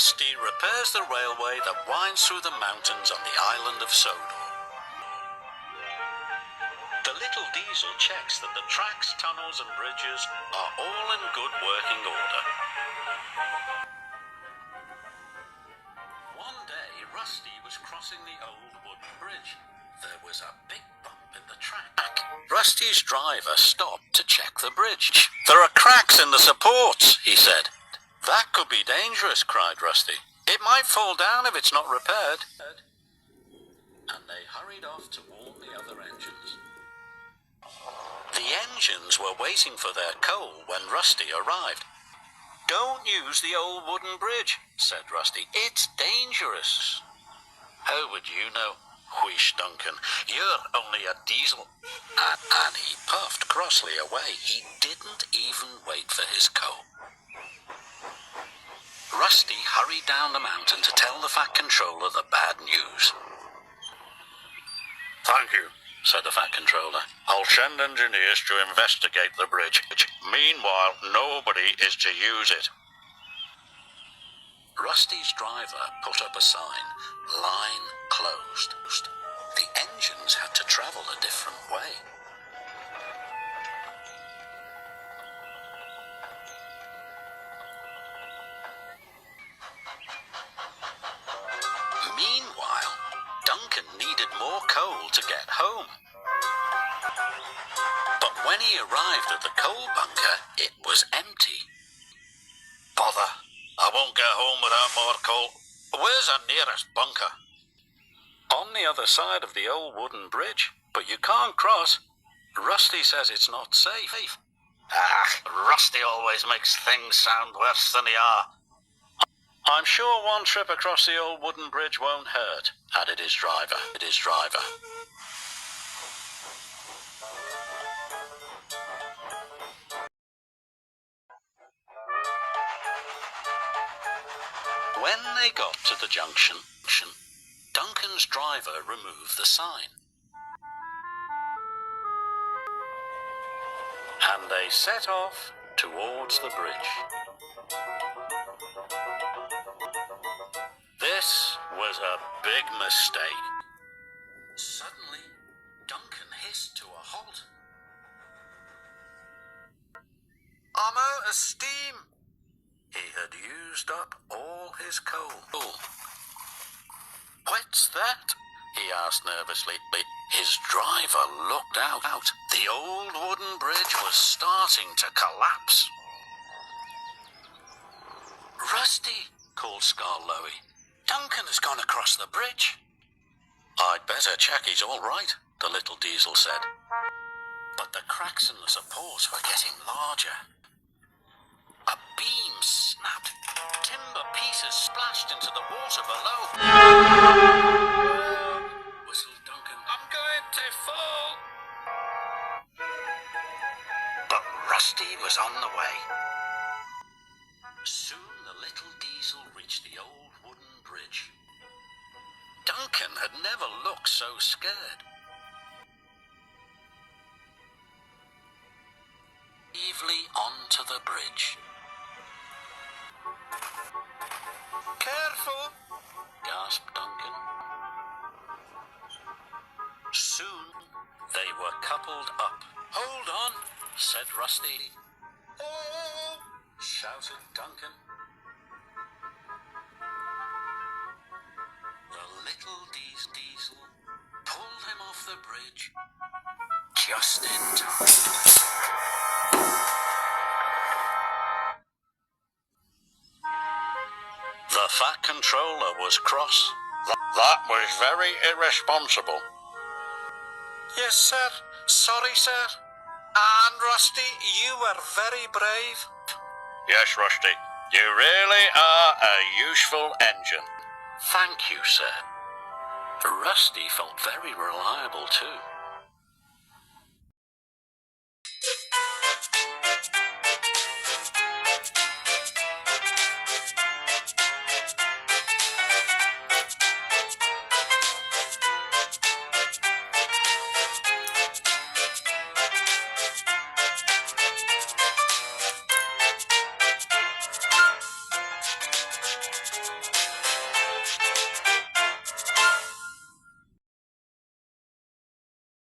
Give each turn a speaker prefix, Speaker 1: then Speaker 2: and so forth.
Speaker 1: Rusty repairs the railway that winds through the mountains on the island of Sodor. The little diesel checks that the tracks, tunnels and bridges are all in good working order. One day, Rusty was crossing the old wooden bridge. There was a big bump in the track. Rusty's driver stopped to check the bridge. "There are cracks in the supports," he said. "That could be dangerous," cried Rusty. "It might fall down if it's not repaired." And they hurried off to warn the other engines. The engines were waiting for their coal when Rusty arrived. "Don't use the old wooden bridge," said Rusty. "It's dangerous." "How would you know?" wheezed Duncan. "You're only a diesel." And he puffed crossly away. He didn't even wait for his coal. Rusty hurried down the mountain to tell the Fat Controller the bad news. "Thank you," said the Fat Controller. "I'll send engineers to investigate the bridge. Meanwhile, nobody is to use it." Rusty's driver put up a sign, "Line closed." The engines had to travel a different way. Meanwhile, Duncan needed more coal to get home. But when he arrived at the coal bunker, it was empty. "Bother, I won't get home without more coal. Where's the nearest bunker?" "On the other side of the old wooden bridge, but you can't cross. Rusty says it's not safe." Rusty always makes things sound worse than they are. "I'm sure one trip across the old wooden bridge won't hurt," added his driver. When they got to the junction, Duncan's driver removed the sign. And they set off towards the bridge. This was a big mistake. Suddenly, Duncan hissed to a halt. "I'm out of steam." He had used up all his coal. "What's that?" he asked nervously. His driver looked out. The old wooden bridge was starting to collapse. "Rusty," called Scarlowy. "Duncan has gone across the bridge." "I'd better check he's all right," the little diesel said. But the cracks in the supports were getting larger. A beam snapped. Timber pieces splashed into the water below. Whistled Duncan. "I'm going to fall." But Rusty was on the way. Soon the little diesel reached the old wooden bridge. Duncan had never looked so scared. Bravely onto the bridge. "Careful!" gasped Duncan. Soon they were coupled up. "Hold on," said Rusty. "Oh!" shouted Duncan. The little diesel pulled him off the bridge just in time. The Fat Controller was cross. That was very irresponsible. "Yes, sir. Sorry, sir. And Rusty, you were very brave." "Yes, Rusty. You really are a useful engine." "Thank you, sir." Rusty felt very reliable too.